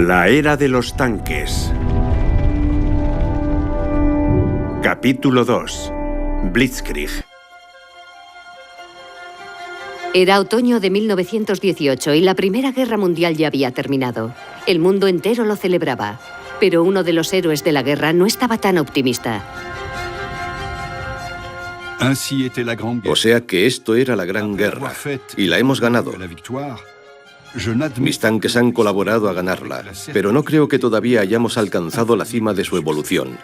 La era de los tanques. Capítulo 2. Blitzkrieg. Era otoño de 1918 y la Primera Guerra Mundial ya había terminado. El mundo entero lo celebraba, pero uno de los héroes de la guerra no estaba tan optimista. O sea que esto era la Gran Guerra, y la hemos ganado. Mis tanques han colaborado a ganarla, pero no creo que todavía hayamos alcanzado la cima de su evolución.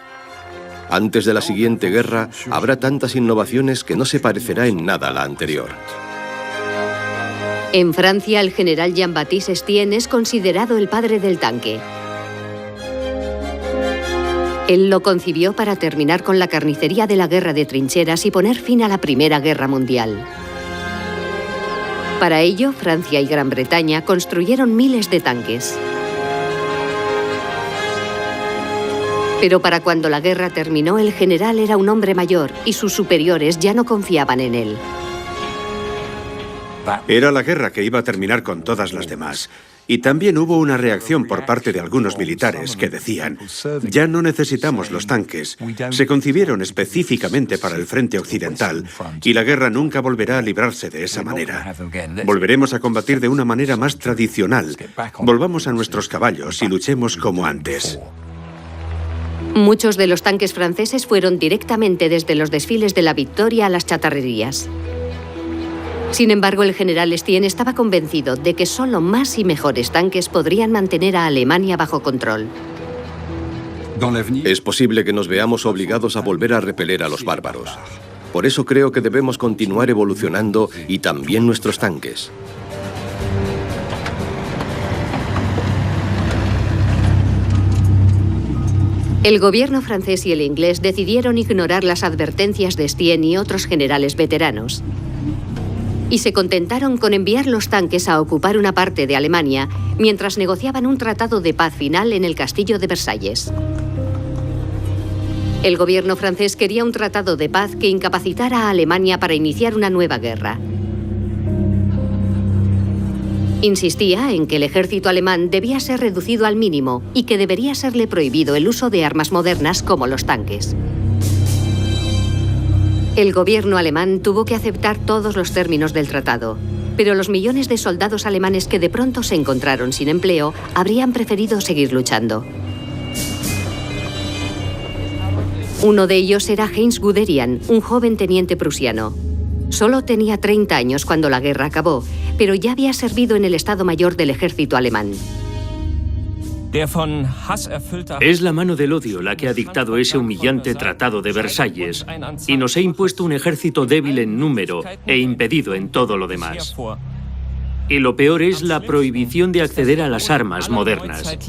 Antes de la siguiente guerra, habrá tantas innovaciones que no se parecerá en nada a la anterior. En Francia, el general Jean-Baptiste Estienne es considerado el padre del tanque. Él lo concibió para terminar con la carnicería de la guerra de trincheras y poner fin a la Primera Guerra Mundial. Para ello, Francia y Gran Bretaña construyeron miles de tanques. Pero para cuando la guerra terminó, el general era un hombre mayor y sus superiores ya no confiaban en él. Era la guerra que iba a terminar con todas las demás. Y también hubo una reacción por parte de algunos militares que decían: ya no necesitamos los tanques, se concibieron específicamente para el frente occidental y la guerra nunca volverá a librarse de esa manera. Volveremos a combatir de una manera más tradicional. Volvamos a nuestros caballos y luchemos como antes. Muchos de los tanques franceses fueron directamente desde los desfiles de la Victoria a las chatarrerías. Sin embargo, el general Estienne estaba convencido de que solo más y mejores tanques podrían mantener a Alemania bajo control. Es posible que nos veamos obligados a volver a repeler a los bárbaros. Por eso creo que debemos continuar evolucionando y también nuestros tanques. El gobierno francés y el inglés decidieron ignorar las advertencias de Estienne y otros generales veteranos. Y se contentaron con enviar los tanques a ocupar una parte de Alemania mientras negociaban un tratado de paz final en el castillo de Versalles. El gobierno francés quería un tratado de paz que incapacitara a Alemania para iniciar una nueva guerra. Insistía en que el ejército alemán debía ser reducido al mínimo y que debería serle prohibido el uso de armas modernas como los tanques. El gobierno alemán tuvo que aceptar todos los términos del tratado, pero los millones de soldados alemanes que de pronto se encontraron sin empleo habrían preferido seguir luchando. Uno de ellos era Heinz Guderian, un joven teniente prusiano. Solo tenía 30 años cuando la guerra acabó, pero ya había servido en el Estado Mayor del ejército alemán. Es la mano del odio la que ha dictado ese humillante tratado de Versalles y nos ha impuesto un ejército débil en número e impedido en todo lo demás. Y lo peor es la prohibición de acceder a las armas modernas.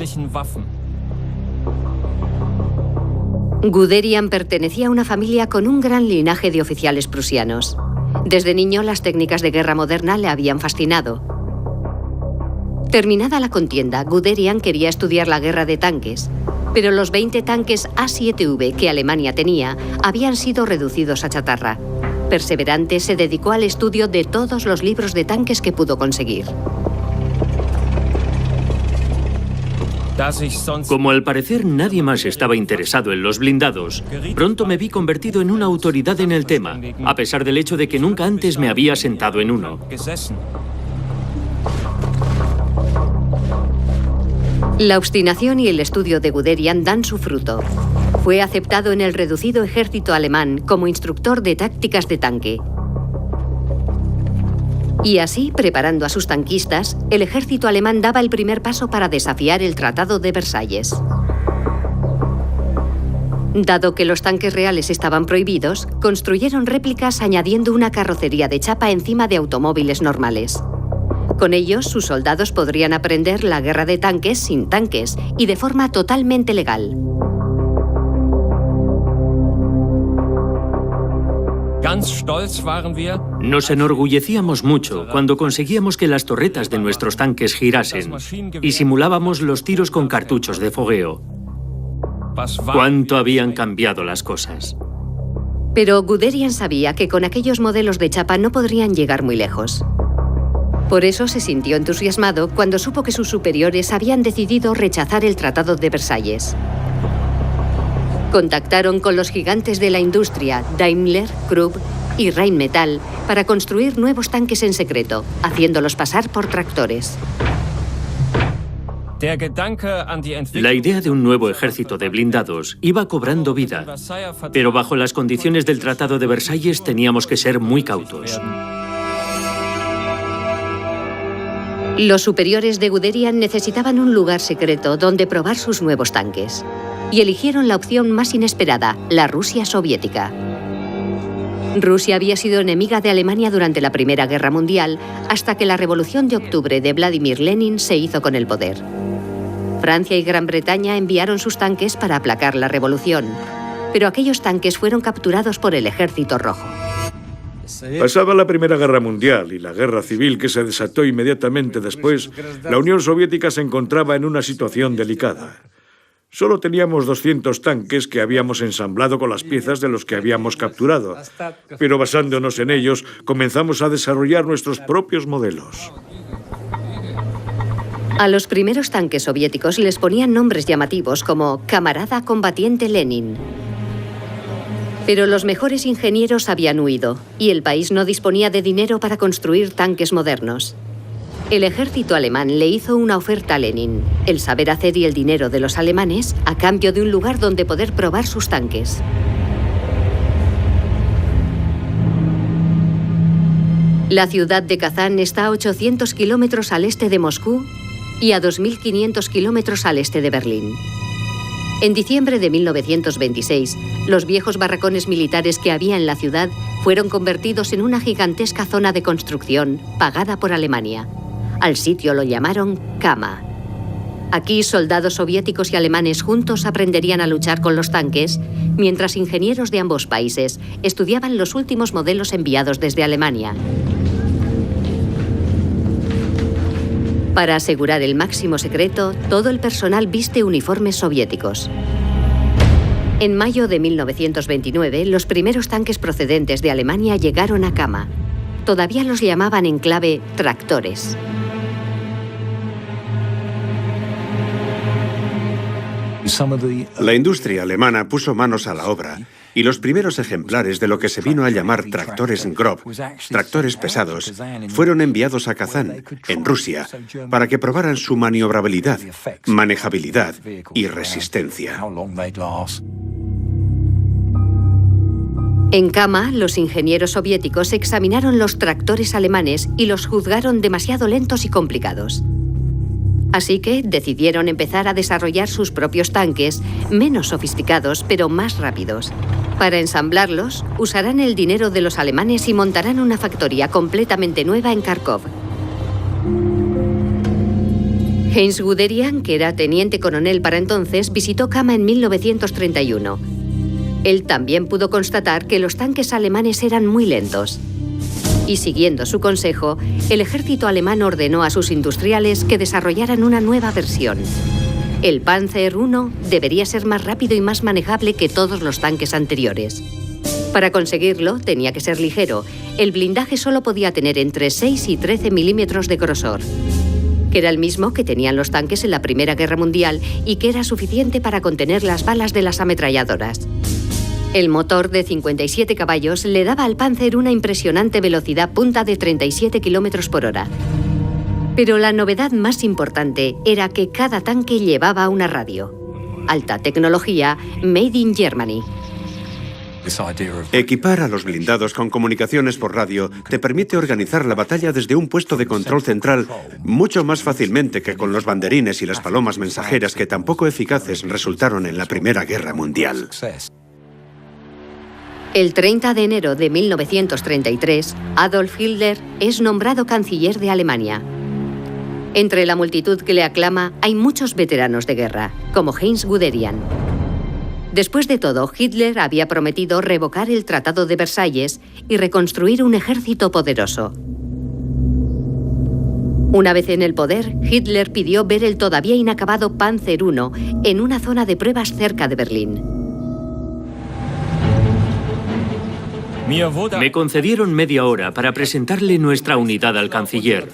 Guderian pertenecía a una familia con un gran linaje de oficiales prusianos. Desde niño, las técnicas de guerra moderna le habían fascinado. Terminada la contienda, Guderian quería estudiar la guerra de tanques, pero los 20 tanques A7V que Alemania tenía habían sido reducidos a chatarra. Perseverante, se dedicó al estudio de todos los libros de tanques que pudo conseguir. Como al parecer nadie más estaba interesado en los blindados, pronto me vi convertido en una autoridad en el tema, a pesar del hecho de que nunca antes me había sentado en uno. La obstinación y el estudio de Guderian dan su fruto. Fue aceptado en el reducido ejército alemán como instructor de tácticas de tanque. Y así, preparando a sus tanquistas, el ejército alemán daba el primer paso para desafiar el Tratado de Versalles. Dado que los tanques reales estaban prohibidos, construyeron réplicas añadiendo una carrocería de chapa encima de automóviles normales. Con ellos, sus soldados podrían aprender la guerra de tanques sin tanques y de forma totalmente legal. Nos enorgullecíamos mucho cuando conseguíamos que las torretas de nuestros tanques girasen y simulábamos los tiros con cartuchos de fogueo. ¿Cuánto habían cambiado las cosas? Pero Guderian sabía que con aquellos modelos de chapa no podrían llegar muy lejos. Por eso se sintió entusiasmado cuando supo que sus superiores habían decidido rechazar el Tratado de Versalles. Contactaron con los gigantes de la industria, Daimler, Krupp y Rheinmetall, para construir nuevos tanques en secreto, haciéndolos pasar por tractores. La idea de un nuevo ejército de blindados iba cobrando vida, pero bajo las condiciones del Tratado de Versalles teníamos que ser muy cautos. Los superiores de Guderian necesitaban un lugar secreto donde probar sus nuevos tanques. Y eligieron la opción más inesperada, la Rusia soviética. Rusia había sido enemiga de Alemania durante la Primera Guerra Mundial, hasta que la Revolución de Octubre de Vladimir Lenin se hizo con el poder. Francia y Gran Bretaña enviaron sus tanques para aplacar la revolución, pero aquellos tanques fueron capturados por el Ejército Rojo. Pasada la Primera Guerra Mundial y la guerra civil que se desató inmediatamente después, la Unión Soviética se encontraba en una situación delicada. Solo teníamos 200 tanques que habíamos ensamblado con las piezas de los que habíamos capturado, pero basándonos en ellos, comenzamos a desarrollar nuestros propios modelos. A los primeros tanques soviéticos les ponían nombres llamativos como Camarada Combatiente Lenin. Pero los mejores ingenieros habían huido y el país no disponía de dinero para construir tanques modernos. El ejército alemán le hizo una oferta a Lenin, el saber hacer y el dinero de los alemanes a cambio de un lugar donde poder probar sus tanques. La ciudad de Kazán está a 800 kilómetros al este de Moscú y a 2.500 kilómetros al este de Berlín. En diciembre de 1926, los viejos barracones militares que había en la ciudad fueron convertidos en una gigantesca zona de construcción pagada por Alemania. Al sitio lo llamaron Kama. Aquí soldados soviéticos y alemanes juntos aprenderían a luchar con los tanques, mientras ingenieros de ambos países estudiaban los últimos modelos enviados desde Alemania. Para asegurar el máximo secreto, todo el personal viste uniformes soviéticos. En mayo de 1929, los primeros tanques procedentes de Alemania llegaron a Kama. Todavía los llamaban en clave tractores. La industria alemana puso manos a la obra y los primeros ejemplares de lo que se vino a llamar tractores Grob, tractores pesados, fueron enviados a Kazán, en Rusia, para que probaran su maniobrabilidad, manejabilidad y resistencia. En Kama, los ingenieros soviéticos examinaron los tractores alemanes y los juzgaron demasiado lentos y complicados. Así que decidieron empezar a desarrollar sus propios tanques, menos sofisticados pero más rápidos. Para ensamblarlos, usarán el dinero de los alemanes y montarán una factoría completamente nueva en Kharkov. Heinz Guderian, que era teniente coronel para entonces, visitó Kama en 1931. Él también pudo constatar que los tanques alemanes eran muy lentos. Y siguiendo su consejo, el ejército alemán ordenó a sus industriales que desarrollaran una nueva versión. El Panzer I debería ser más rápido y más manejable que todos los tanques anteriores. Para conseguirlo, tenía que ser ligero. El blindaje solo podía tener entre 6 y 13 milímetros de grosor, que era el mismo que tenían los tanques en la Primera Guerra Mundial y que era suficiente para contener las balas de las ametralladoras. El motor de 57 caballos le daba al Panzer una impresionante velocidad punta de 37 kilómetros por hora. Pero la novedad más importante era que cada tanque llevaba una radio. Alta tecnología, made in Germany. Equipar a los blindados con comunicaciones por radio te permite organizar la batalla desde un puesto de control central mucho más fácilmente que con los banderines y las palomas mensajeras que tan poco eficaces resultaron en la Primera Guerra Mundial. El 30 de enero de 1933, Adolf Hitler es nombrado canciller de Alemania. Entre la multitud que le aclama hay muchos veteranos de guerra, como Heinz Guderian. Después de todo, Hitler había prometido revocar el Tratado de Versalles y reconstruir un ejército poderoso. Una vez en el poder, Hitler pidió ver el todavía inacabado Panzer I en una zona de pruebas cerca de Berlín. Me concedieron media hora para presentarle nuestra unidad al canciller.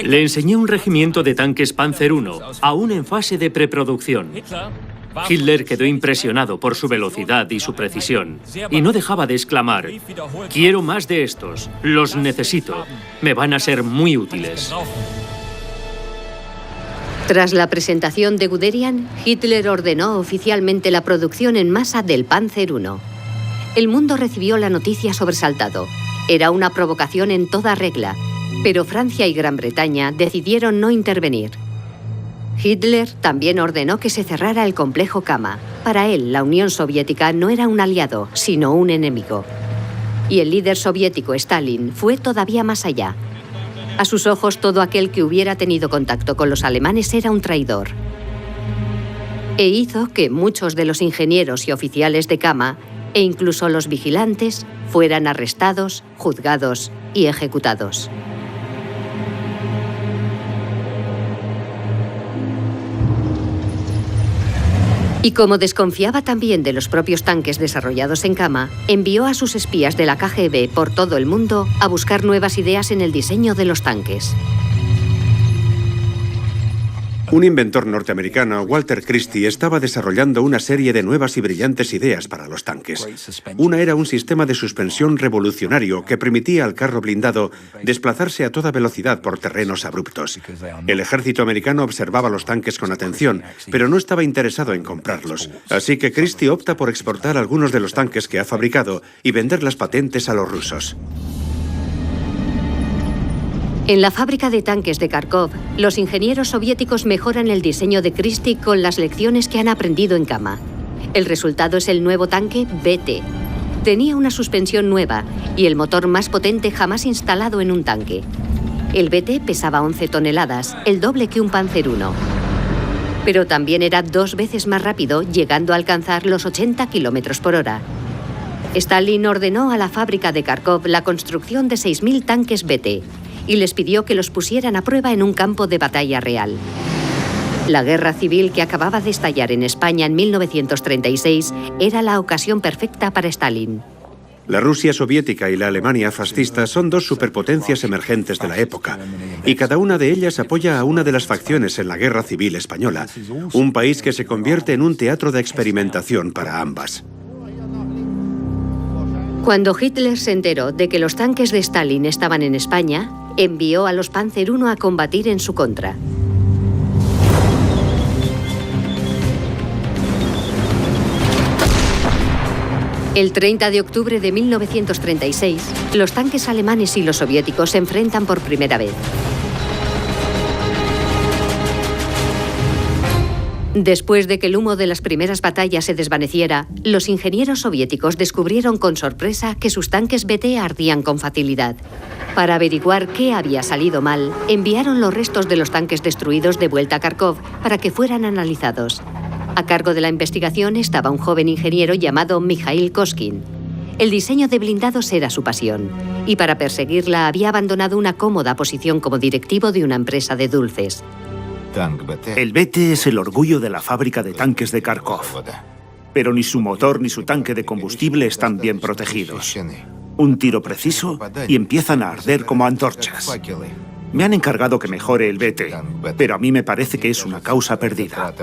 Le enseñé un regimiento de tanques Panzer I, aún en fase de preproducción. Hitler quedó impresionado por su velocidad y su precisión, y no dejaba de exclamar: «Quiero más de estos, los necesito, me van a ser muy útiles». Tras la presentación de Guderian, Hitler ordenó oficialmente la producción en masa del Panzer I. El mundo recibió la noticia sobresaltado. Era una provocación en toda regla, pero Francia y Gran Bretaña decidieron no intervenir. Hitler también ordenó que se cerrara el complejo Kama. Para él, la Unión Soviética no era un aliado, sino un enemigo. Y el líder soviético, Stalin, fue todavía más allá. A sus ojos, todo aquel que hubiera tenido contacto con los alemanes era un traidor. E hizo que muchos de los ingenieros y oficiales de Kama, e incluso los vigilantes, fueran arrestados, juzgados y ejecutados. Y como desconfiaba también de los propios tanques desarrollados en Kama, envió a sus espías de la KGB por todo el mundo a buscar nuevas ideas en el diseño de los tanques. Un inventor norteamericano, Walter Christie, estaba desarrollando una serie de nuevas y brillantes ideas para los tanques. Una era un sistema de suspensión revolucionario que permitía al carro blindado desplazarse a toda velocidad por terrenos abruptos. El ejército americano observaba los tanques con atención, pero no estaba interesado en comprarlos. Así que Christie opta por exportar algunos de los tanques que ha fabricado y vender las patentes a los rusos. En la fábrica de tanques de Kharkov, los ingenieros soviéticos mejoran el diseño de Christie con las lecciones que han aprendido en Kama. El resultado es el nuevo tanque BT. Tenía una suspensión nueva y el motor más potente jamás instalado en un tanque. El BT pesaba 11 toneladas, el doble que un Panzer I. Pero también era 2 veces más rápido, llegando a alcanzar los 80 km por hora. Stalin ordenó a la fábrica de Kharkov la construcción de 6.000 tanques BT y les pidió que los pusieran a prueba en un campo de batalla real. La guerra civil que acababa de estallar en España en 1936 era la ocasión perfecta para Stalin. La Rusia soviética y la Alemania fascista son dos superpotencias emergentes de la época, y cada una de ellas apoya a una de las facciones en la guerra civil española, un país que se convierte en un teatro de experimentación para ambas. Cuando Hitler se enteró de que los tanques de Stalin estaban en España, envió a los Panzer I a combatir en su contra. El 30 de octubre de 1936, los tanques alemanes y los soviéticos se enfrentan por primera vez. Después de que el humo de las primeras batallas se desvaneciera, los ingenieros soviéticos descubrieron con sorpresa que sus tanques BT ardían con facilidad. Para averiguar qué había salido mal, enviaron los restos de los tanques destruidos de vuelta a Kharkov para que fueran analizados. A cargo de la investigación estaba un joven ingeniero llamado Mikhail Koskin. El diseño de blindados era su pasión, y para perseguirla había abandonado una cómoda posición como directivo de una empresa de dulces. El BT es el orgullo de la fábrica de tanques de Kharkov, pero ni su motor ni su tanque de combustible están bien protegidos. Un tiro preciso y empiezan a arder como antorchas. Me han encargado que mejore el BT, pero a mí me parece que es una causa perdida.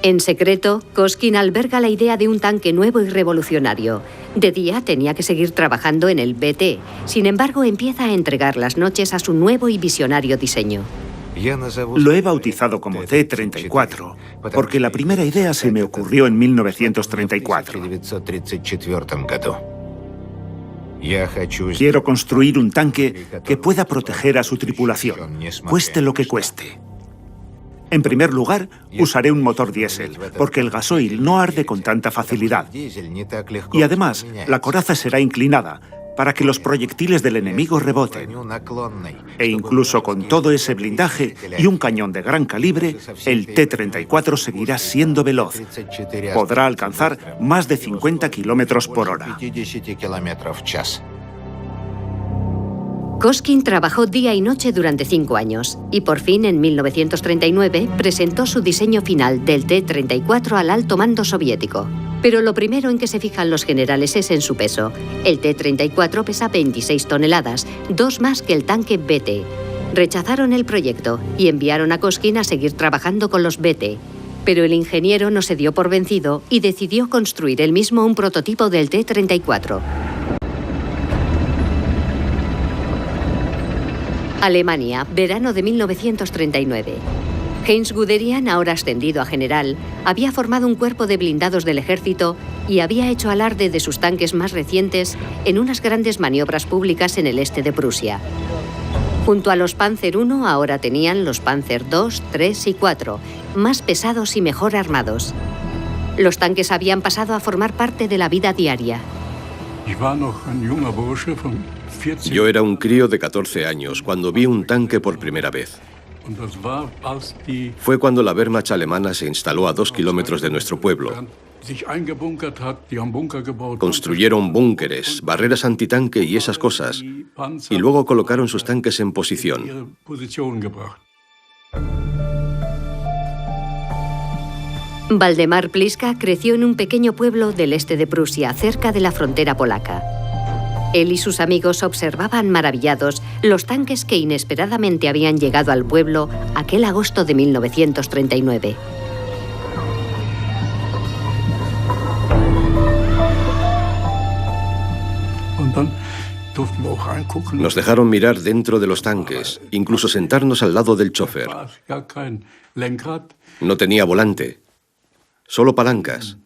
En secreto, Koskin alberga la idea de un tanque nuevo y revolucionario. De día tenía que seguir trabajando en el BT, sin embargo empieza a entregar las noches a su nuevo y visionario diseño. Lo he bautizado como T-34, porque la primera idea se me ocurrió en 1934. Quiero construir un tanque que pueda proteger a su tripulación, cueste lo que cueste. En primer lugar, usaré un motor diésel, porque el gasoil no arde con tanta facilidad. Y además, la coraza será inclinada, para que los proyectiles del enemigo reboten. E incluso con todo ese blindaje y un cañón de gran calibre, el T-34 seguirá siendo veloz. Podrá alcanzar más de 50 kilómetros por hora. Koskin trabajó día y noche durante 5 años y por fin en 1939 presentó su diseño final del T-34 al alto mando soviético. Pero lo primero en que se fijan los generales es en su peso. El T-34 pesa 26 toneladas, 2 más que el tanque BT. Rechazaron el proyecto y enviaron a Koskin a seguir trabajando con los BT. Pero el ingeniero no se dio por vencido y decidió construir él mismo un prototipo del T-34. Alemania, verano de 1939. Heinz Guderian, ahora ascendido a general, había formado un cuerpo de blindados del ejército y había hecho alarde de sus tanques más recientes en unas grandes maniobras públicas en el este de Prusia. Junto a los Panzer I ahora tenían los Panzer II, III y IV, más pesados y mejor armados. Los tanques habían pasado a formar parte de la vida diaria. Yo era un crío de 14 años cuando vi un tanque por primera vez. Fue cuando la Wehrmacht alemana se instaló a 2 kilómetros de nuestro pueblo. Construyeron búnkeres, barreras antitanque y esas cosas, y luego colocaron sus tanques en posición. Waldemar Pliska creció en un pequeño pueblo del este de Prusia, cerca de la frontera polaca. Él y sus amigos observaban maravillados los tanques que inesperadamente habían llegado al pueblo aquel agosto de 1939. Nos dejaron mirar dentro de los tanques, incluso sentarnos al lado del chofer. No tenía volante, solo palancas.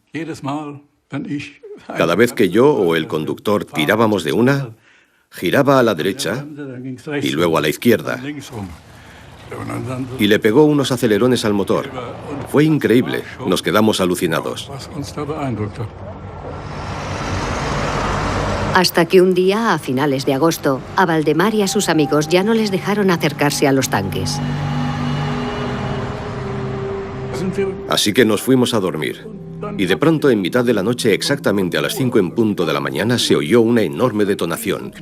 Cada vez que yo o el conductor tirábamos de una, giraba a la derecha y luego a la izquierda. Y le pegó unos acelerones al motor. Fue increíble, nos quedamos alucinados. Hasta que un día, a finales de agosto, a Waldemar y a sus amigos ya no les dejaron acercarse a los tanques. Así que nos fuimos a dormir. Y de pronto, en mitad de la noche, exactamente a las 5 en punto de la mañana, se oyó una enorme detonación.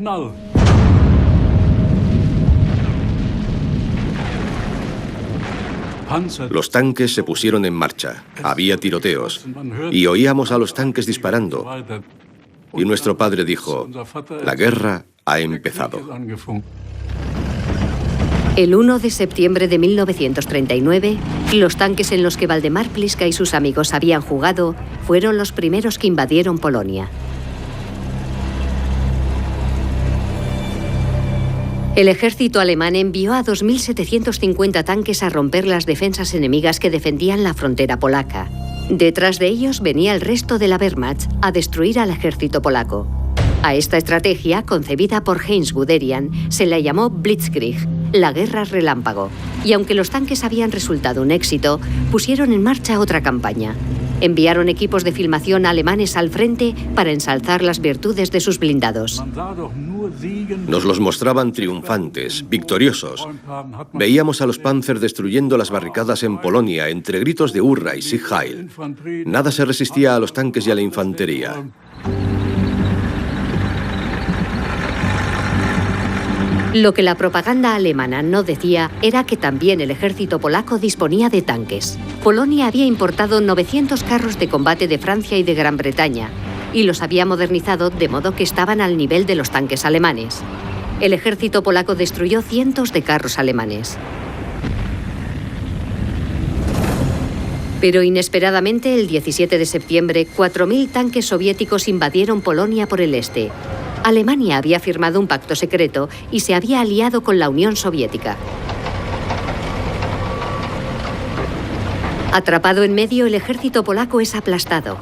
Los tanques se pusieron en marcha. Había tiroteos. Y oíamos a los tanques disparando. Y nuestro padre dijo, la guerra ha empezado. El 1 de septiembre de 1939, los tanques en los que Waldemar Pliska y sus amigos habían jugado fueron los primeros que invadieron Polonia. El ejército alemán envió a 2.750 tanques a romper las defensas enemigas que defendían la frontera polaca. Detrás de ellos venía el resto de la Wehrmacht a destruir al ejército polaco. A esta estrategia, concebida por Heinz Guderian, se la llamó Blitzkrieg, la guerra relámpago. Y aunque los tanques habían resultado un éxito, pusieron en marcha otra campaña. Enviaron equipos de filmación alemanes al frente para ensalzar las virtudes de sus blindados. Nos los mostraban triunfantes, victoriosos. Veíamos a los Panzer destruyendo las barricadas en Polonia entre gritos de hurra y Sieg Heil. Nada se resistía a los tanques y a la infantería. Lo que la propaganda alemana no decía era que también el ejército polaco disponía de tanques. Polonia había importado 900 carros de combate de Francia y de Gran Bretaña y los había modernizado de modo que estaban al nivel de los tanques alemanes. El ejército polaco destruyó cientos de carros alemanes. Pero inesperadamente, el 17 de septiembre, 4.000 tanques soviéticos invadieron Polonia por el este. Alemania había firmado un pacto secreto y se había aliado con la Unión Soviética. Atrapado en medio, el ejército polaco es aplastado.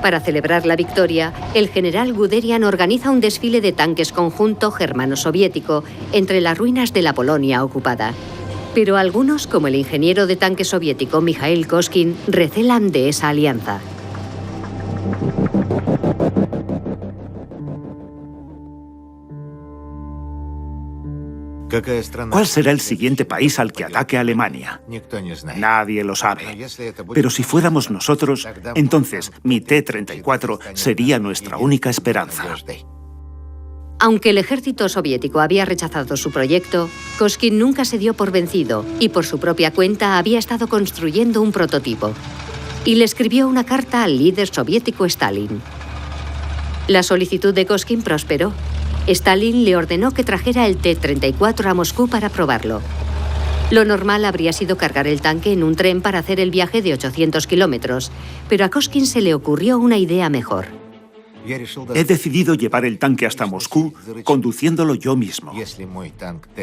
Para celebrar la victoria, el general Guderian organiza un desfile de tanques conjunto germano-soviético entre las ruinas de la Polonia ocupada. Pero algunos, como el ingeniero de tanque soviético Mikhail Koskin, recelan de esa alianza. ¿Cuál será el siguiente país al que ataque Alemania? Nadie lo sabe. Pero si fuéramos nosotros, entonces mi T-34 sería nuestra única esperanza. Aunque el ejército soviético había rechazado su proyecto, Koskin nunca se dio por vencido y por su propia cuenta había estado construyendo un prototipo. y le escribió una carta al líder soviético Stalin. La solicitud de Koskin prosperó. Stalin le ordenó que trajera el T-34 a Moscú para probarlo. Lo normal habría sido cargar el tanque en un tren para hacer el viaje de 800 kilómetros, pero a Koskin se le ocurrió una idea mejor. He decidido llevar el tanque hasta Moscú conduciéndolo yo mismo.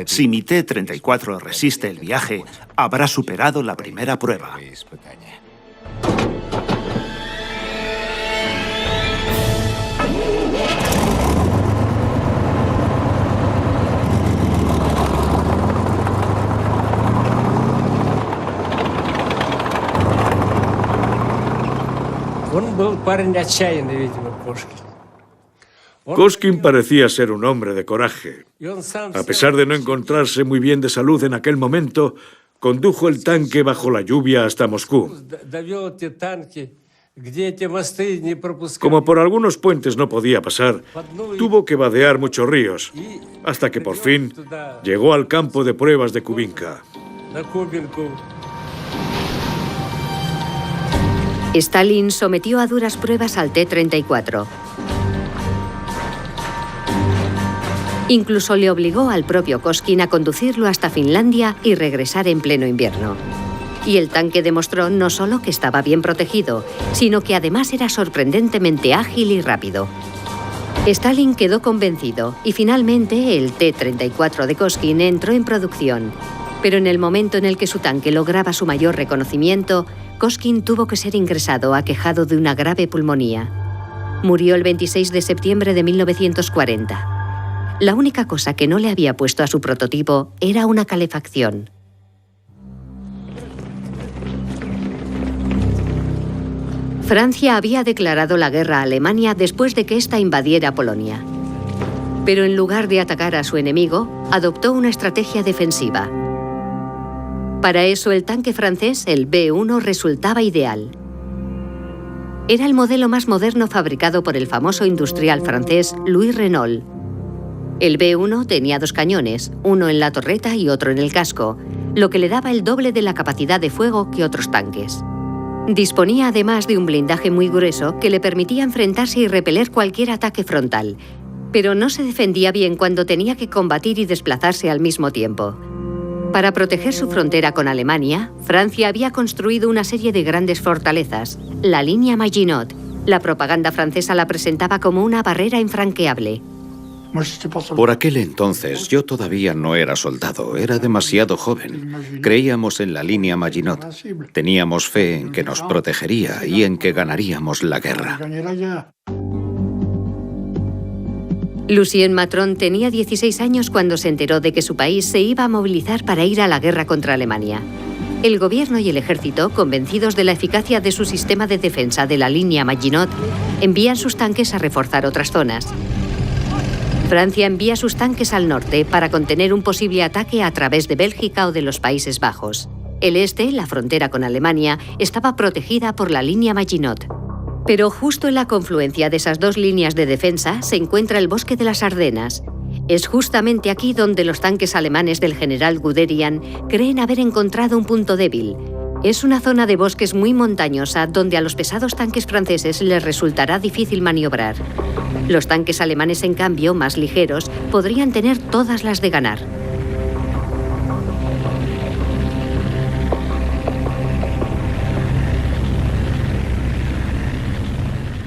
Si mi T-34 resiste el viaje, habrá superado la primera prueba. Koskin parecía ser un hombre de coraje. A pesar de no encontrarse muy bien de salud en aquel momento, condujo el tanque bajo la lluvia hasta Moscú. Como por algunos puentes no podía pasar, tuvo que vadear muchos ríos, hasta que por fin llegó al campo de pruebas de Kubinka. Stalin sometió a duras pruebas al T-34. Incluso le obligó al propio Koskin a conducirlo hasta Finlandia y regresar en pleno invierno. Y el tanque demostró no solo que estaba bien protegido, sino que además era sorprendentemente ágil y rápido. Stalin quedó convencido y finalmente el T-34 de Koskin entró en producción. Pero en el momento en el que su tanque lograba su mayor reconocimiento, Koskin tuvo que ser ingresado aquejado de una grave pulmonía. Murió el 26 de septiembre de 1940. La única cosa que no le había puesto a su prototipo era una calefacción. Francia había declarado la guerra a Alemania después de que ésta invadiera Polonia. Pero en lugar de atacar a su enemigo, adoptó una estrategia defensiva. Para eso el tanque francés, el B-1, resultaba ideal. Era el modelo más moderno fabricado por el famoso industrial francés Louis Renault. El B-1 tenía 2 cañones, uno en la torreta y otro en el casco, lo que le daba el doble de la capacidad de fuego que otros tanques. Disponía además de un blindaje muy grueso que le permitía enfrentarse y repeler cualquier ataque frontal, pero no se defendía bien cuando tenía que combatir y desplazarse al mismo tiempo. Para proteger su frontera con Alemania, Francia había construido una serie de grandes fortalezas, la línea Maginot. La propaganda francesa la presentaba como una barrera infranqueable. Por aquel entonces yo todavía no era soldado, era demasiado joven. Creíamos en la línea Maginot. Teníamos fe en que nos protegería y en que ganaríamos la guerra. Lucien Matron tenía 16 años cuando se enteró de que su país se iba a movilizar para ir a la guerra contra Alemania. El gobierno y el ejército, convencidos de la eficacia de su sistema de defensa de la línea Maginot, envían sus tanques a reforzar otras zonas. Francia envía sus tanques al norte para contener un posible ataque a través de Bélgica o de los Países Bajos. El este, la frontera con Alemania, estaba protegida por la línea Maginot. Pero justo en la confluencia de esas 2 líneas de defensa se encuentra el bosque de las Ardenas. Es justamente aquí donde los tanques alemanes del general Guderian creen haber encontrado un punto débil. Es una zona de bosques muy montañosa donde a los pesados tanques franceses les resultará difícil maniobrar. Los tanques alemanes, en cambio, más ligeros, podrían tener todas las de ganar.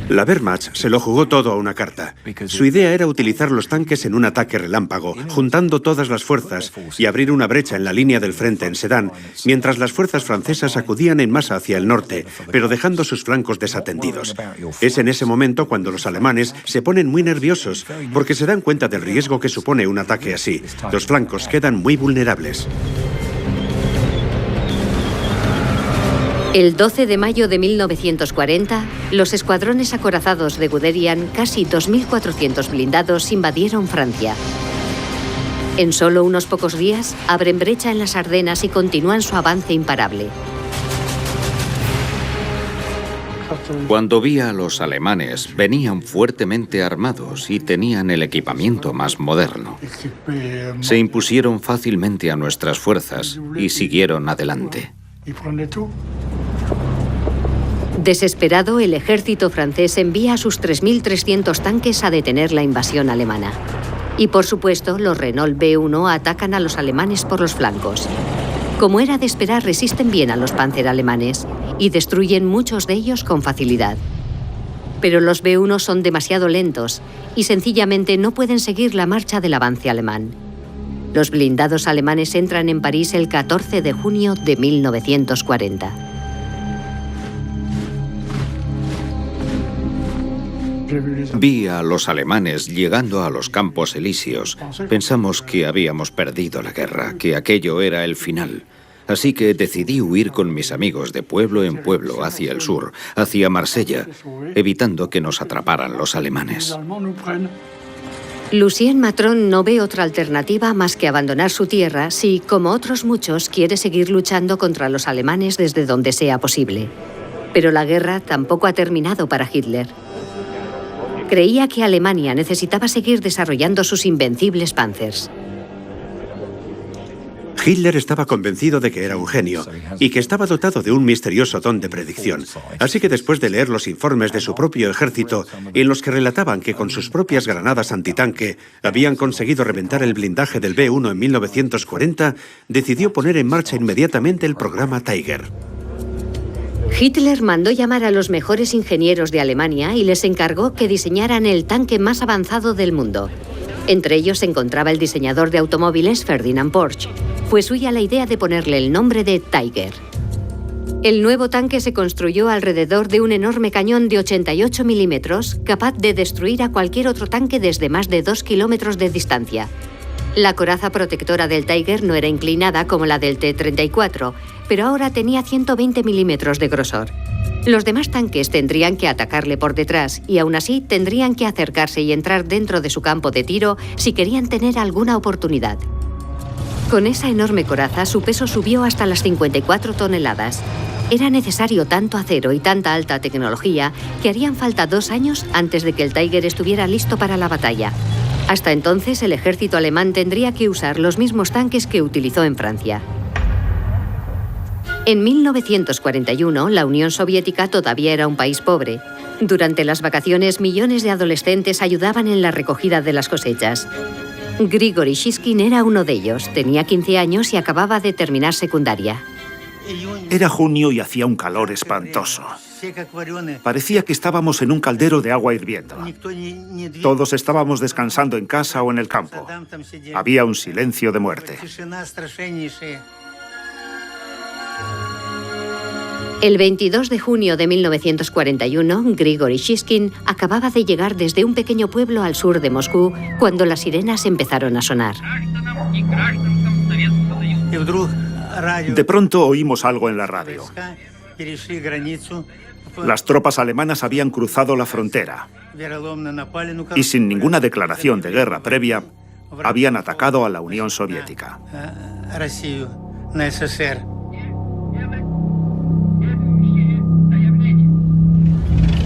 La Wehrmacht se lo jugó todo a una carta. Su idea era utilizar los tanques en un ataque relámpago, juntando todas las fuerzas y abrir una brecha en la línea del frente en Sedan, mientras las fuerzas francesas acudían en masa hacia el norte, pero dejando sus flancos desatendidos. Es en ese momento cuando los alemanes se ponen muy nerviosos, porque se dan cuenta del riesgo que supone un ataque así. Los flancos quedan muy vulnerables. El 12 de mayo de 1940, los escuadrones acorazados de Guderian, casi 2.400 blindados, invadieron Francia. En solo unos pocos días, abren brecha en las Ardenas y continúan su avance imparable. Cuando vi a los alemanes, venían fuertemente armados y tenían el equipamiento más moderno. Se impusieron fácilmente a nuestras fuerzas y siguieron adelante. Desesperado, el ejército francés envía a sus 3.300 tanques a detener la invasión alemana. Y por supuesto, los Renault B1 atacan a los alemanes por los flancos. Como era de esperar, resisten bien a los Panzer alemanes y destruyen muchos de ellos con facilidad. Pero los B1 son demasiado lentos y sencillamente no pueden seguir la marcha del avance alemán. Los blindados alemanes entran en París el 14 de junio de 1940. Vi a los alemanes llegando a los Campos Elíseos. Pensamos que habíamos perdido la guerra, que aquello era el final. Así que decidí huir con mis amigos de pueblo en pueblo hacia el sur, hacia Marsella, evitando que nos atraparan los alemanes. Lucien Matron no ve otra alternativa más que abandonar su tierra si, como otros muchos, quiere seguir luchando contra los alemanes desde donde sea posible. Pero la guerra tampoco ha terminado para Hitler. Creía que Alemania necesitaba seguir desarrollando sus invencibles Panzers. Hitler estaba convencido de que era un genio y que estaba dotado de un misterioso don de predicción. Así que después de leer los informes de su propio ejército, en los que relataban que con sus propias granadas antitanque habían conseguido reventar el blindaje del B1 en 1940, decidió poner en marcha inmediatamente el programa Tiger. Hitler mandó llamar a los mejores ingenieros de Alemania y les encargó que diseñaran el tanque más avanzado del mundo. Entre ellos se encontraba el diseñador de automóviles Ferdinand Porsche. Fue suya la idea de ponerle el nombre de Tiger. El nuevo tanque se construyó alrededor de un enorme cañón de 88 milímetros, capaz de destruir a cualquier otro tanque desde más de 2 kilómetros de distancia. La coraza protectora del Tiger no era inclinada como la del T-34, pero ahora tenía 120 milímetros de grosor. Los demás tanques tendrían que atacarle por detrás y aún así tendrían que acercarse y entrar dentro de su campo de tiro si querían tener alguna oportunidad. Con esa enorme coraza, su peso subió hasta las 54 toneladas. Era necesario tanto acero y tanta alta tecnología que harían falta 2 años antes de que el Tiger estuviera listo para la batalla. Hasta entonces, el ejército alemán tendría que usar los mismos tanques que utilizó en Francia. En 1941, la Unión Soviética todavía era un país pobre. Durante las vacaciones, millones de adolescentes ayudaban en la recogida de las cosechas. Grigori Shishkin era uno de ellos. Tenía 15 años y acababa de terminar secundaria. Era junio y hacía un calor espantoso. Parecía que estábamos en un caldero de agua hirviendo. Todos estábamos descansando en casa o en el campo. Había un silencio de muerte. El 22 de junio de 1941, Grigori Shishkin acababa de llegar desde un pequeño pueblo al sur de Moscú cuando las sirenas empezaron a sonar. De pronto oímos algo en la radio. Las tropas alemanas habían cruzado la frontera y sin ninguna declaración de guerra previa, habían atacado a la Unión Soviética.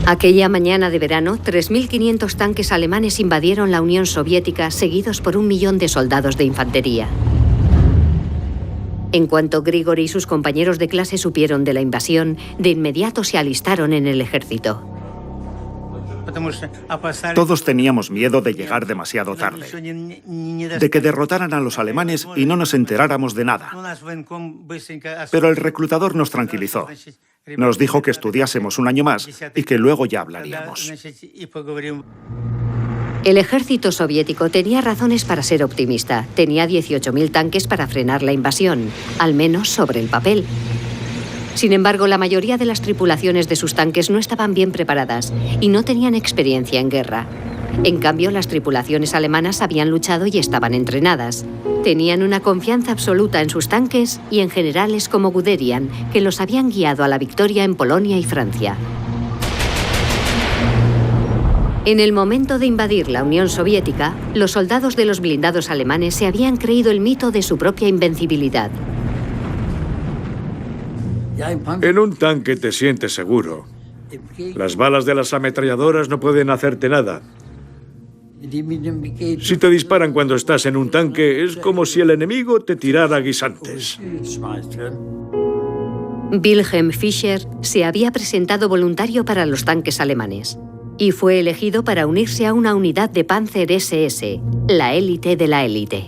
Aquella mañana de verano, 3.500 tanques alemanes invadieron la Unión Soviética, seguidos por 1 millón de soldados de infantería. En cuanto Grigori y sus compañeros de clase supieron de la invasión, de inmediato se alistaron en el ejército. Todos teníamos miedo de llegar demasiado tarde, de que derrotaran a los alemanes y no nos enteráramos de nada. Pero el reclutador nos tranquilizó. Nos dijo que estudiásemos 1 año más y que luego ya hablaríamos. El ejército soviético tenía razones para ser optimista. Tenía 18.000 tanques para frenar la invasión, al menos sobre el papel. Sin embargo, la mayoría de las tripulaciones de sus tanques no estaban bien preparadas y no tenían experiencia en guerra. En cambio, las tripulaciones alemanas habían luchado y estaban entrenadas. Tenían una confianza absoluta en sus tanques y en generales como Guderian, que los habían guiado a la victoria en Polonia y Francia. En el momento de invadir la Unión Soviética, los soldados de los blindados alemanes se habían creído el mito de su propia invencibilidad. En un tanque te sientes seguro. Las balas de las ametralladoras no pueden hacerte nada. Si te disparan cuando estás en un tanque, es como si el enemigo te tirara guisantes. Wilhelm Fischer se había presentado voluntario para los tanques alemanes y fue elegido para unirse a una unidad de Panzer SS, la élite de la élite.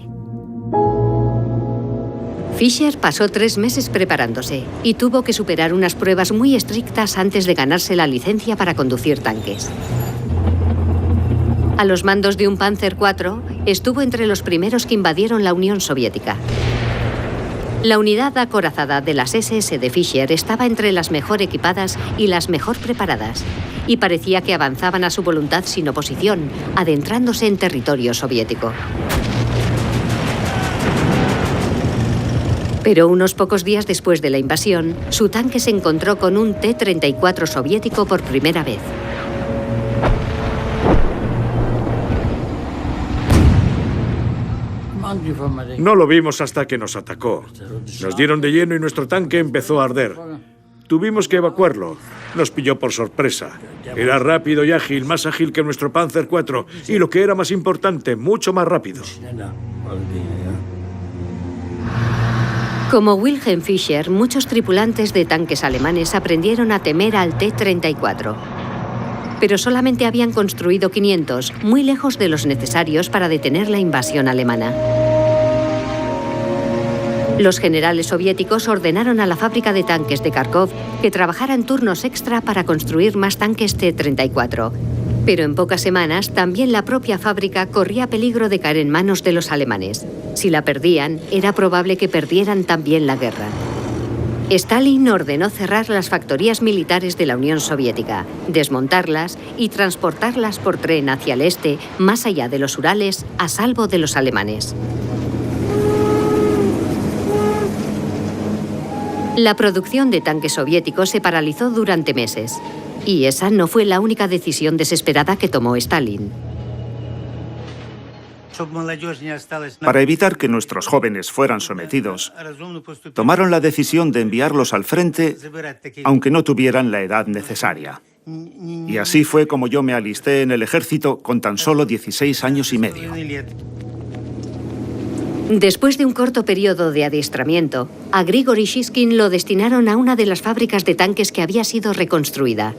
Fischer pasó 3 meses preparándose y tuvo que superar unas pruebas muy estrictas antes de ganarse la licencia para conducir tanques. A los mandos de un Panzer IV, estuvo entre los primeros que invadieron la Unión Soviética. La unidad acorazada de las SS de Fischer estaba entre las mejor equipadas y las mejor preparadas, y parecía que avanzaban a su voluntad sin oposición, adentrándose en territorio soviético. Pero unos pocos días después de la invasión, su tanque se encontró con un T-34 soviético por primera vez. No lo vimos hasta que nos atacó. Nos dieron de lleno y nuestro tanque empezó a arder. Tuvimos que evacuarlo. Nos pilló por sorpresa. Era rápido y ágil, más ágil que nuestro Panzer IV, y lo que era más importante, mucho más rápido. Como Wilhelm Fischer, muchos tripulantes de tanques alemanes aprendieron a temer al T-34. Pero solamente habían construido 500, muy lejos de los necesarios para detener la invasión alemana. Los generales soviéticos ordenaron a la fábrica de tanques de Kharkov que trabajara en turnos extra para construir más tanques T-34. Pero en pocas semanas, también la propia fábrica corría peligro de caer en manos de los alemanes. Si la perdían, era probable que perdieran también la guerra. Stalin ordenó cerrar las factorías militares de la Unión Soviética, desmontarlas y transportarlas por tren hacia el este, más allá de los Urales, a salvo de los alemanes. La producción de tanques soviéticos se paralizó durante meses. Y esa no fue la única decisión desesperada que tomó Stalin. Para evitar que nuestros jóvenes fueran sometidos, tomaron la decisión de enviarlos al frente, aunque no tuvieran la edad necesaria. Y así fue como yo me alisté en el ejército con tan solo 16 años y medio. Después de un corto periodo de adiestramiento, a Grigori Shishkin lo destinaron a una de las fábricas de tanques que había sido reconstruida.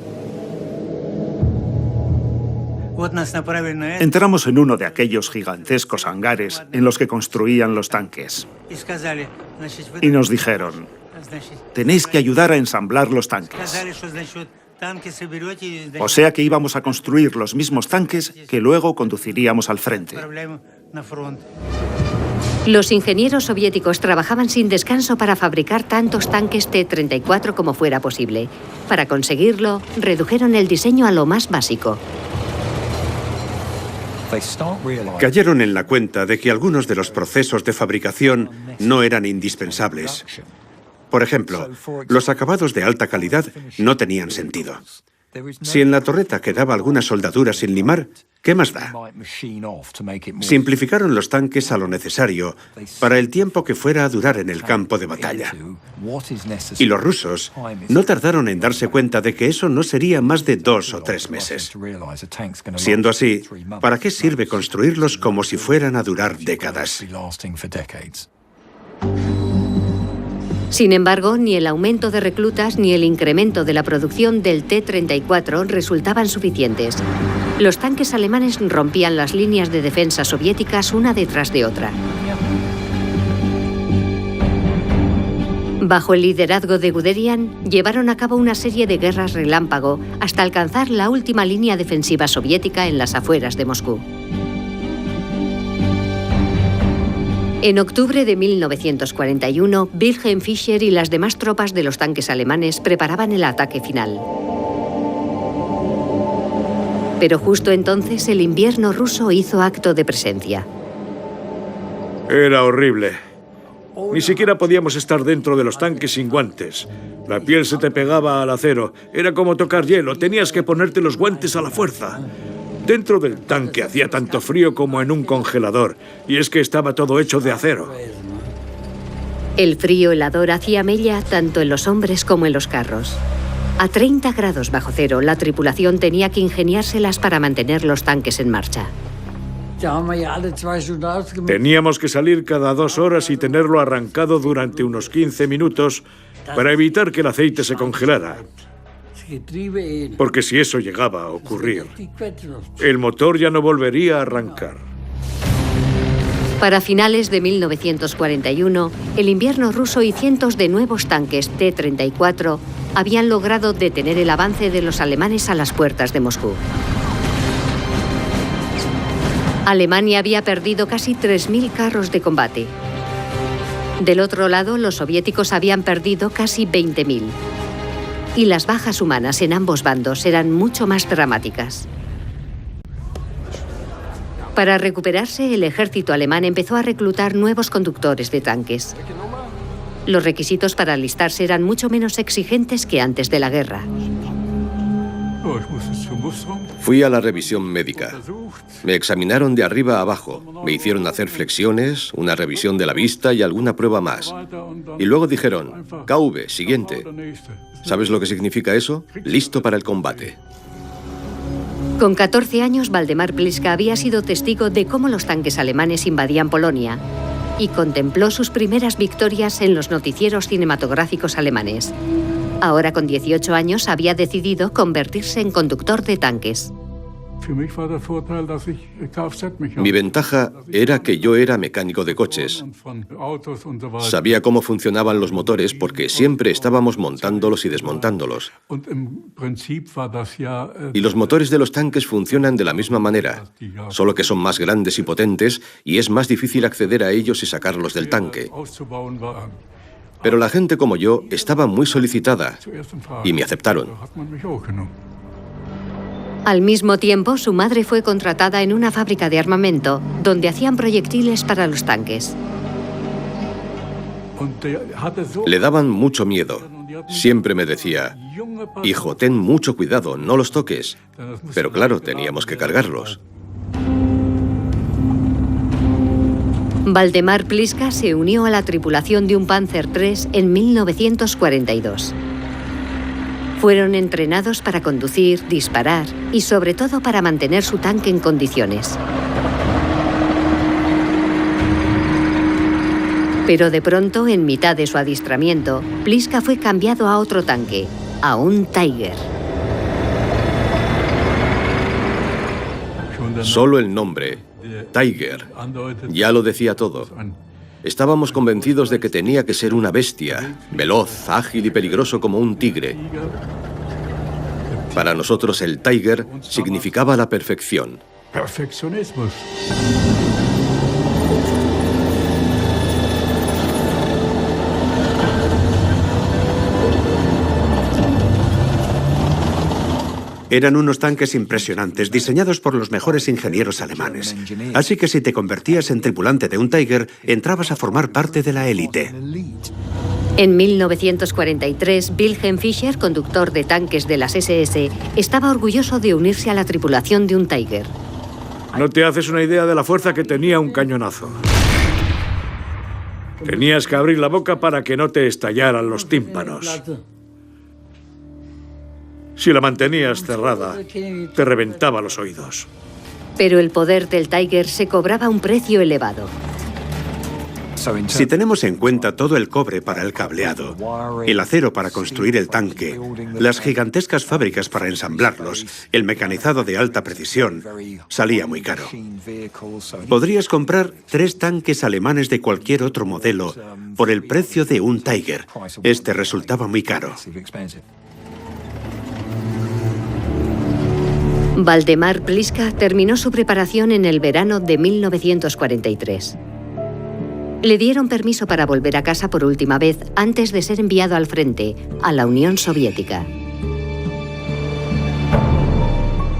Entramos en uno de aquellos gigantescos hangares en los que construían los tanques. Y nos dijeron, tenéis que ayudar a ensamblar los tanques. O sea que íbamos a construir los mismos tanques que luego conduciríamos al frente. Los ingenieros soviéticos trabajaban sin descanso para fabricar tantos tanques T-34 como fuera posible. Para conseguirlo, redujeron el diseño a lo más básico. Cayeron en la cuenta de que algunos de los procesos de fabricación no eran indispensables. Por ejemplo, los acabados de alta calidad no tenían sentido. Si en la torreta quedaba alguna soldadura sin limar, ¿qué más da? Simplificaron los tanques a lo necesario para el tiempo que fuera a durar en el campo de batalla. Y los rusos no tardaron en darse cuenta de que eso no sería más de 2 o 3 meses. Siendo así, ¿para qué sirve construirlos como si fueran a durar décadas? Sin embargo, ni el aumento de reclutas ni el incremento de la producción del T-34 resultaban suficientes. Los tanques alemanes rompían las líneas de defensa soviéticas una detrás de otra. Bajo el liderazgo de Guderian, llevaron a cabo una serie de guerras relámpago hasta alcanzar la última línea defensiva soviética en las afueras de Moscú. En octubre de 1941, Wilhelm Fischer y las demás tropas de los tanques alemanes preparaban el ataque final. Pero justo entonces el invierno ruso hizo acto de presencia. Era horrible. Ni siquiera podíamos estar dentro de los tanques sin guantes. La piel se te pegaba al acero. Era como tocar hielo. Tenías que ponerte los guantes a la fuerza. Dentro del tanque hacía tanto frío como en un congelador, y es que estaba todo hecho de acero. El frío helador hacía mella tanto en los hombres como en los carros. A 30 grados bajo cero, la tripulación tenía que ingeniárselas para mantener los tanques en marcha. Teníamos que salir cada 2 horas y tenerlo arrancado durante unos 15 minutos para evitar que el aceite se congelara. Porque si eso llegaba a ocurrir, el motor ya no volvería a arrancar. Para finales de 1941, el invierno ruso y cientos de nuevos tanques T-34 habían logrado detener el avance de los alemanes a las puertas de Moscú. Alemania había perdido casi 3.000 carros de combate. Del otro lado, los soviéticos habían perdido casi 20.000. Y las bajas humanas en ambos bandos eran mucho más dramáticas. Para recuperarse, el ejército alemán empezó a reclutar nuevos conductores de tanques. Los requisitos para alistarse eran mucho menos exigentes que antes de la guerra. Fui a la revisión médica. Me examinaron de arriba a abajo. Me hicieron hacer flexiones, una revisión de la vista y alguna prueba más. Y luego dijeron, KV, siguiente. ¿Sabes lo que significa eso? Listo para el combate. Con 14 años, Valdemar Pliska había sido testigo de cómo los tanques alemanes invadían Polonia y contempló sus primeras victorias en los noticieros cinematográficos alemanes. Ahora, con 18 años, había decidido convertirse en conductor de tanques. Mi ventaja era que yo era mecánico de coches. Sabía cómo funcionaban los motores porque siempre estábamos montándolos y desmontándolos. Y los motores de los tanques funcionan de la misma manera, solo que son más grandes y potentes y es más difícil acceder a ellos y sacarlos del tanque. Pero la gente como yo estaba muy solicitada y me aceptaron. Al mismo tiempo, su madre fue contratada en una fábrica de armamento donde hacían proyectiles para los tanques. Le daban mucho miedo. Siempre me decía, hijo, ten mucho cuidado, no los toques. Pero claro, teníamos que cargarlos. Valdemar Pliska se unió a la tripulación de un Panzer III en 1942. Fueron entrenados para conducir, disparar y sobre todo para mantener su tanque en condiciones. Pero de pronto, en mitad de su adiestramiento, Pliska fue cambiado a otro tanque, a un Tiger. Solo el nombre, Tiger, ya lo decía todo. Estábamos convencidos de que tenía que ser una bestia, veloz, ágil y peligroso como un tigre. Para nosotros el Tiger significaba la perfección. Eran unos tanques impresionantes, diseñados por los mejores ingenieros alemanes. Así que si te convertías en tripulante de un Tiger, entrabas a formar parte de la élite. En 1943, Wilhelm Fischer, conductor de tanques de las SS, estaba orgulloso de unirse a la tripulación de un Tiger. No te haces una idea de la fuerza que tenía un cañonazo. Tenías que abrir la boca para que no te estallaran los tímpanos. Si la mantenías cerrada, te reventaba los oídos. Pero el poder del Tiger se cobraba un precio elevado. Si tenemos en cuenta todo el cobre para el cableado, el acero para construir el tanque, las gigantescas fábricas para ensamblarlos, el mecanizado de alta precisión, salía muy caro. Podrías comprar 3 tanques alemanes de cualquier otro modelo por el precio de un Tiger. Este resultaba muy caro. Valdemar Pliska terminó su preparación en el verano de 1943. Le dieron permiso para volver a casa por última vez antes de ser enviado al frente, a la Unión Soviética.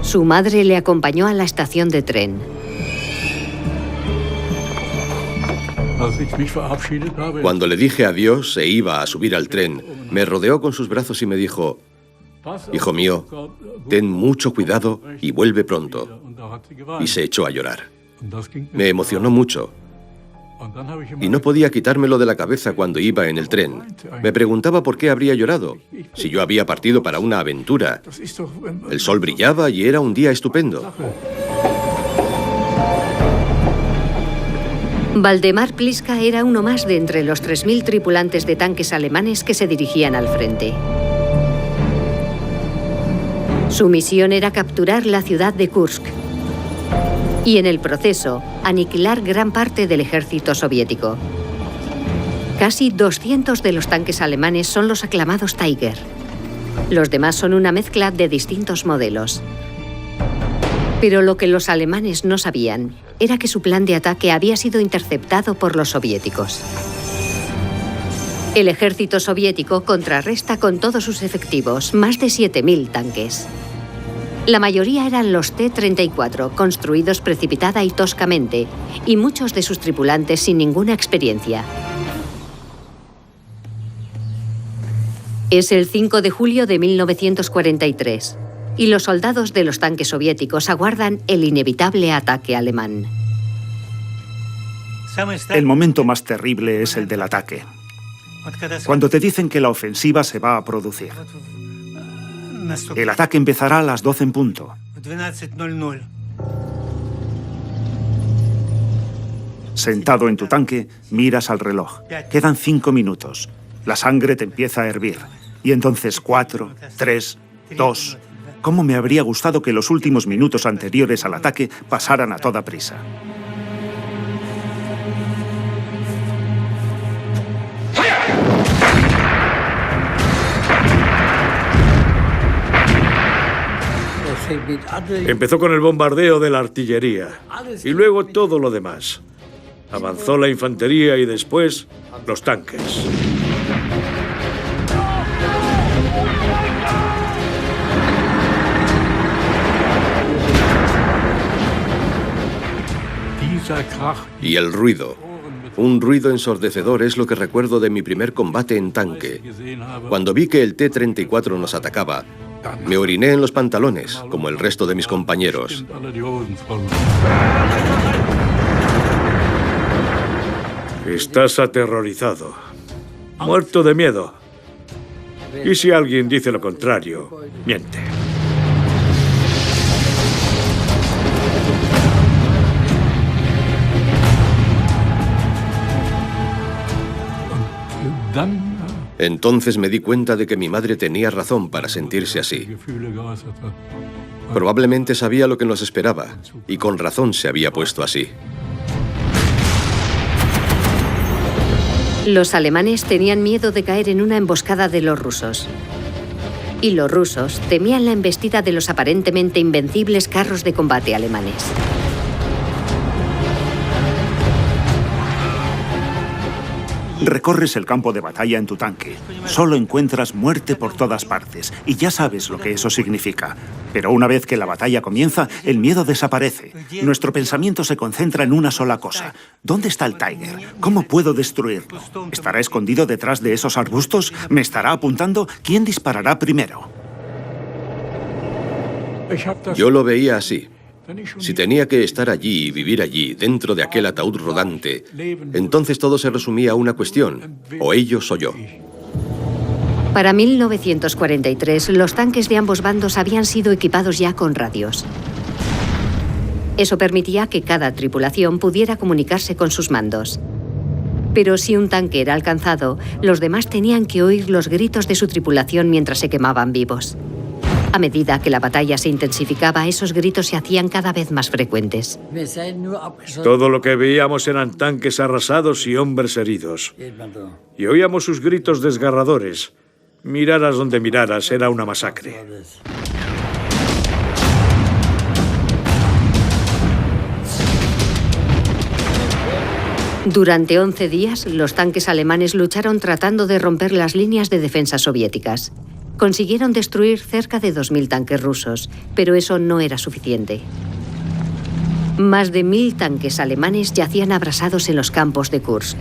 Su madre le acompañó a la estación de tren. Cuando le dije adiós e iba a subir al tren, me rodeó con sus brazos y me dijo, hijo mío, ten mucho cuidado y vuelve pronto. Y se echó a llorar. Me emocionó mucho. Y no podía quitármelo de la cabeza cuando iba en el tren. Me preguntaba por qué habría llorado, si yo había partido para una aventura. El sol brillaba y era un día estupendo. Valdemar Pliska era uno más de entre los 3.000 tripulantes de tanques alemanes que se dirigían al frente. Su misión era capturar la ciudad de Kursk y, en el proceso, aniquilar gran parte del ejército soviético. Casi 200 de los tanques alemanes son los aclamados Tiger. Los demás son una mezcla de distintos modelos. Pero lo que los alemanes no sabían era que su plan de ataque había sido interceptado por los soviéticos. El ejército soviético contrarresta con todos sus efectivos, más de 7.000 tanques. La mayoría eran los T-34, construidos precipitada y toscamente, y muchos de sus tripulantes sin ninguna experiencia. Es el 5 de julio de 1943. Y los soldados de los tanques soviéticos aguardan el inevitable ataque alemán. El momento más terrible es el del ataque. Cuando te dicen que la ofensiva se va a producir. El ataque empezará a las 12 en punto. Sentado en tu tanque, miras al reloj. Quedan 5 minutos. La sangre te empieza a hervir. Y entonces 4, 3, 2... ¿Cómo me habría gustado que los últimos minutos anteriores al ataque pasaran a toda prisa? Empezó con el bombardeo de la artillería y luego todo lo demás. Avanzó la infantería y después los tanques. Y el ruido. Un ruido ensordecedor es lo que recuerdo de mi primer combate en tanque. Cuando vi que el T-34 nos atacaba, me oriné en los pantalones, como el resto de mis compañeros. Estás aterrorizado, muerto de miedo. Y si alguien dice lo contrario, miente. Entonces me di cuenta de que mi madre tenía razón para sentirse así. Probablemente sabía lo que nos esperaba, y con razón se había puesto así. Los alemanes tenían miedo de caer en una emboscada de los rusos. Y los rusos temían la embestida de los aparentemente invencibles carros de combate alemanes. Recorres el campo de batalla en tu tanque. Solo encuentras muerte por todas partes, y ya sabes lo que eso significa. Pero una vez que la batalla comienza, el miedo desaparece. Nuestro pensamiento se concentra en una sola cosa. ¿Dónde está el Tiger? ¿Cómo puedo destruirlo? ¿Estará escondido detrás de esos arbustos? ¿Me estará apuntando? ¿Quién disparará primero? Yo lo veía así. Si tenía que estar allí y vivir allí, dentro de aquel ataúd rodante, entonces todo se resumía a una cuestión: o ellos o yo. Para 1943, los tanques de ambos bandos habían sido equipados ya con radios. Eso permitía que cada tripulación pudiera comunicarse con sus mandos. Pero si un tanque era alcanzado, los demás tenían que oír los gritos de su tripulación mientras se quemaban vivos. A medida que la batalla se intensificaba, esos gritos se hacían cada vez más frecuentes. Todo lo que veíamos eran tanques arrasados y hombres heridos. Y oíamos sus gritos desgarradores. Miraras donde miraras, era una masacre. Durante 11 días, los tanques alemanes lucharon tratando de romper las líneas de defensa soviéticas. Consiguieron destruir cerca de 2.000 tanques rusos, pero eso no era suficiente. Más de 1.000 tanques alemanes yacían abrasados en los campos de Kursk.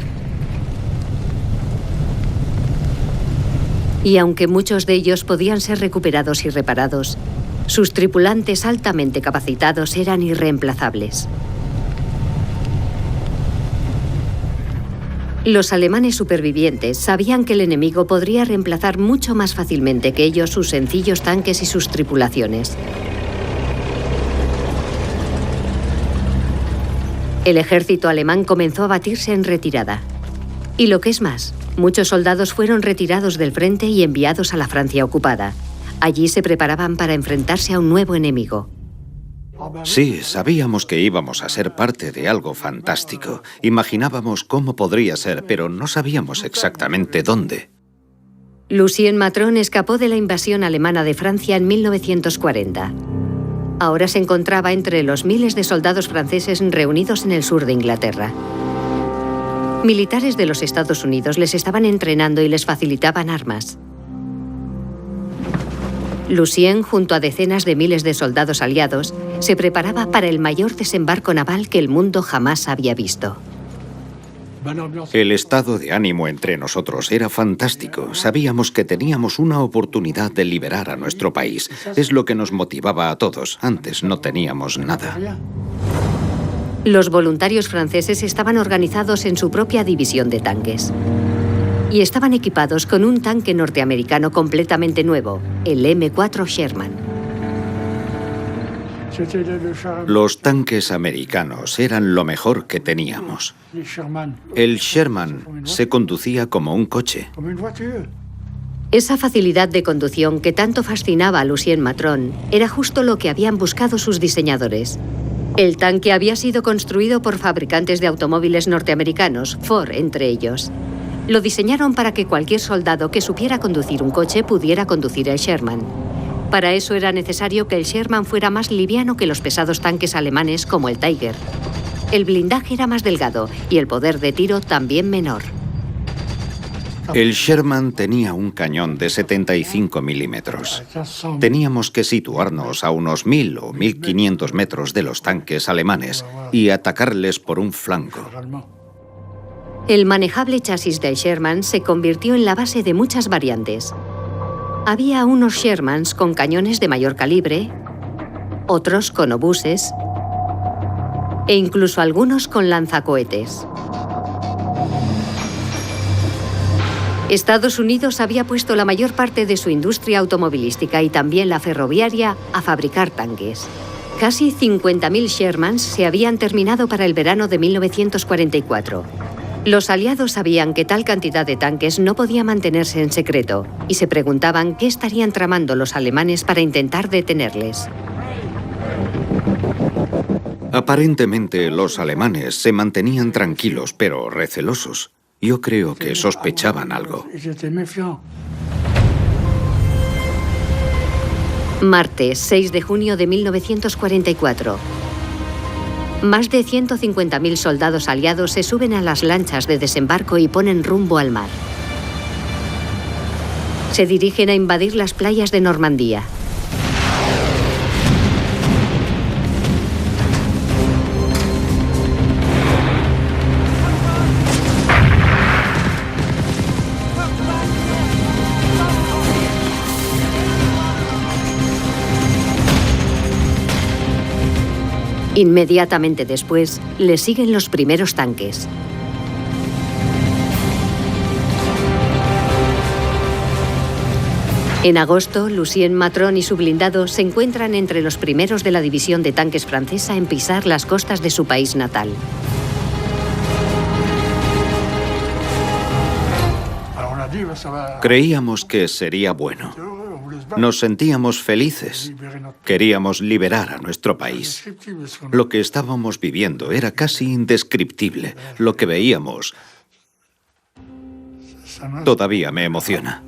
Y aunque muchos de ellos podían ser recuperados y reparados, sus tripulantes altamente capacitados eran irreemplazables. Los alemanes supervivientes sabían que el enemigo podría reemplazar mucho más fácilmente que ellos sus sencillos tanques y sus tripulaciones. El ejército alemán comenzó a batirse en retirada. Y lo que es más, muchos soldados fueron retirados del frente y enviados a la Francia ocupada. Allí se preparaban para enfrentarse a un nuevo enemigo. Sí, sabíamos que íbamos a ser parte de algo fantástico. Imaginábamos cómo podría ser, pero no sabíamos exactamente dónde. Lucien Matron escapó de la invasión alemana de Francia en 1940. Ahora se encontraba entre los miles de soldados franceses reunidos en el sur de Inglaterra. Militares de los Estados Unidos les estaban entrenando y les facilitaban armas. Lucien, junto a decenas de miles de soldados aliados, se preparaba para el mayor desembarco naval que el mundo jamás había visto. El estado de ánimo entre nosotros era fantástico. Sabíamos que teníamos una oportunidad de liberar a nuestro país. Es lo que nos motivaba a todos. Antes no teníamos nada. Los voluntarios franceses estaban organizados en su propia división de tanques. Y estaban equipados con un tanque norteamericano completamente nuevo, el M4 Sherman. Los tanques americanos eran lo mejor que teníamos. El Sherman se conducía como un coche. Esa facilidad de conducción que tanto fascinaba a Lucien Matron era justo lo que habían buscado sus diseñadores. El tanque había sido construido por fabricantes de automóviles norteamericanos, Ford entre ellos. Lo diseñaron para que cualquier soldado que supiera conducir un coche pudiera conducir el Sherman. Para eso era necesario que el Sherman fuera más liviano que los pesados tanques alemanes como el Tiger. El blindaje era más delgado y el poder de tiro también menor. El Sherman tenía un cañón de 75 milímetros. Teníamos que situarnos a unos 1000 o 1500 metros de los tanques alemanes y atacarles por un flanco. El manejable chasis del Sherman se convirtió en la base de muchas variantes. Había unos Shermans con cañones de mayor calibre, otros con obuses e incluso algunos con lanzacohetes. Estados Unidos había puesto la mayor parte de su industria automovilística y también la ferroviaria a fabricar tanques. Casi 50.000 Shermans se habían terminado para el verano de 1944. Los aliados sabían que tal cantidad de tanques no podía mantenerse en secreto y se preguntaban qué estarían tramando los alemanes para intentar detenerles. Aparentemente los alemanes se mantenían tranquilos, pero recelosos. Yo creo que sospechaban algo. Martes, 6 de junio de 1944. Más de 150.000 soldados aliados se suben a las lanchas de desembarco y ponen rumbo al mar. Se dirigen a invadir las playas de Normandía. Inmediatamente después, le siguen los primeros tanques. En agosto, Lucien Matron y su blindado se encuentran entre los primeros de la división de tanques francesa en pisar las costas de su país natal. Creíamos que sería bueno. Nos sentíamos felices. Queríamos liberar a nuestro país. Lo que estábamos viviendo era casi indescriptible. Lo que veíamos todavía me emociona.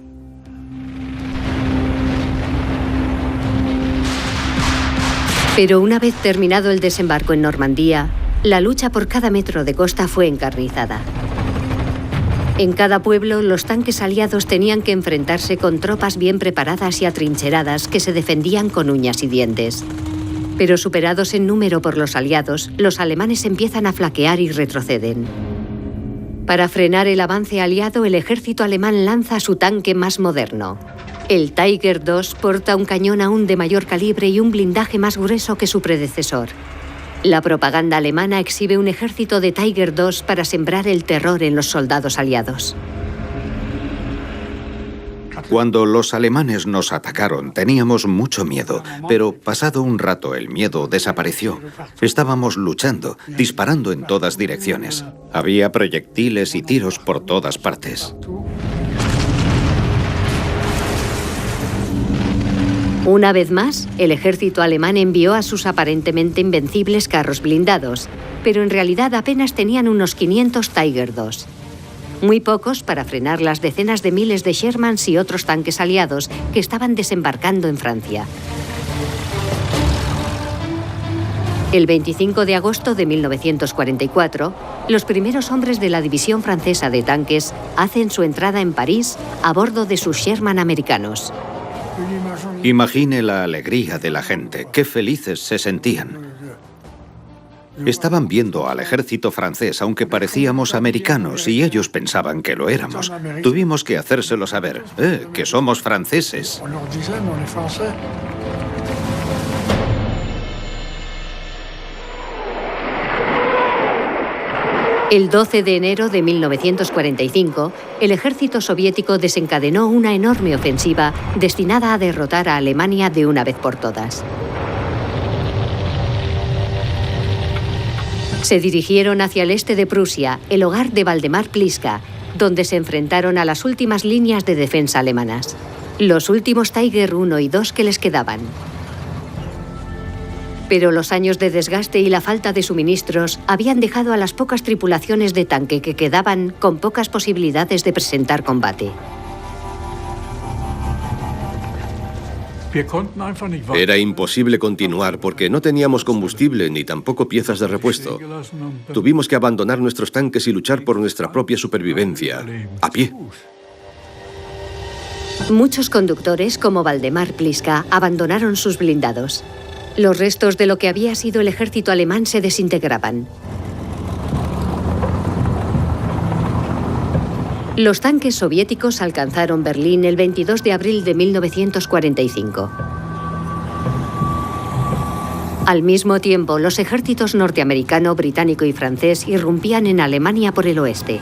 Pero una vez terminado el desembarco en Normandía, la lucha por cada metro de costa fue encarnizada. En cada pueblo, los tanques aliados tenían que enfrentarse con tropas bien preparadas y atrincheradas que se defendían con uñas y dientes. Pero superados en número por los aliados, los alemanes empiezan a flaquear y retroceden. Para frenar el avance aliado, el ejército alemán lanza su tanque más moderno. El Tiger II porta un cañón aún de mayor calibre y un blindaje más grueso que su predecesor. La propaganda alemana exhibe un ejército de Tiger II para sembrar el terror en los soldados aliados. Cuando los alemanes nos atacaron teníamos mucho miedo, pero pasado un rato el miedo desapareció. Estábamos luchando, disparando en todas direcciones. Había proyectiles y tiros por todas partes. Una vez más, el ejército alemán envió a sus aparentemente invencibles carros blindados, pero en realidad apenas tenían unos 500 Tiger II. Muy pocos para frenar las decenas de miles de Shermans y otros tanques aliados que estaban desembarcando en Francia. El 25 de agosto de 1944, los primeros hombres de la división francesa de tanques hacen su entrada en París a bordo de sus Sherman americanos. Imagine la alegría de la gente, qué felices se sentían. Estaban viendo al ejército francés, aunque parecíamos americanos, y ellos pensaban que lo éramos. Tuvimos que hacérselo saber, que somos franceses. El 12 de enero de 1945, el ejército soviético desencadenó una enorme ofensiva destinada a derrotar a Alemania de una vez por todas. Se dirigieron hacia el este de Prusia, el hogar de Waldemar Pliska, donde se enfrentaron a las últimas líneas de defensa alemanas, los últimos Tiger I y II que les quedaban. Pero los años de desgaste y la falta de suministros habían dejado a las pocas tripulaciones de tanque que quedaban con pocas posibilidades de presentar combate. Era imposible continuar porque no teníamos combustible ni tampoco piezas de repuesto. Tuvimos que abandonar nuestros tanques y luchar por nuestra propia supervivencia, a pie. Muchos conductores, como Waldemar Pliska, abandonaron sus blindados. Los restos de lo que había sido el ejército alemán se desintegraban. Los tanques soviéticos alcanzaron Berlín el 22 de abril de 1945. Al mismo tiempo, los ejércitos norteamericano, británico y francés irrumpían en Alemania por el oeste.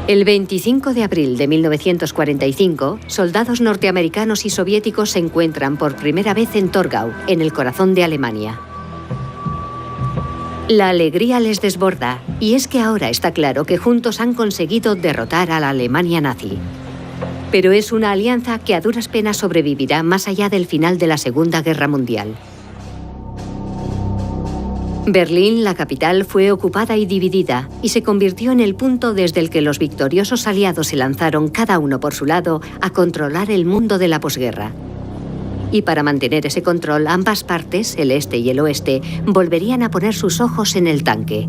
El 25 de abril de 1945, soldados norteamericanos y soviéticos se encuentran por primera vez en Torgau, en el corazón de Alemania. La alegría les desborda, y es que ahora está claro que juntos han conseguido derrotar a la Alemania nazi. Pero es una alianza que a duras penas sobrevivirá más allá del final de la Segunda Guerra Mundial. Berlín, la capital, fue ocupada y dividida, y se convirtió en el punto desde el que los victoriosos aliados se lanzaron cada uno por su lado a controlar el mundo de la posguerra. Y para mantener ese control, ambas partes, el este y el oeste, volverían a poner sus ojos en el tanque.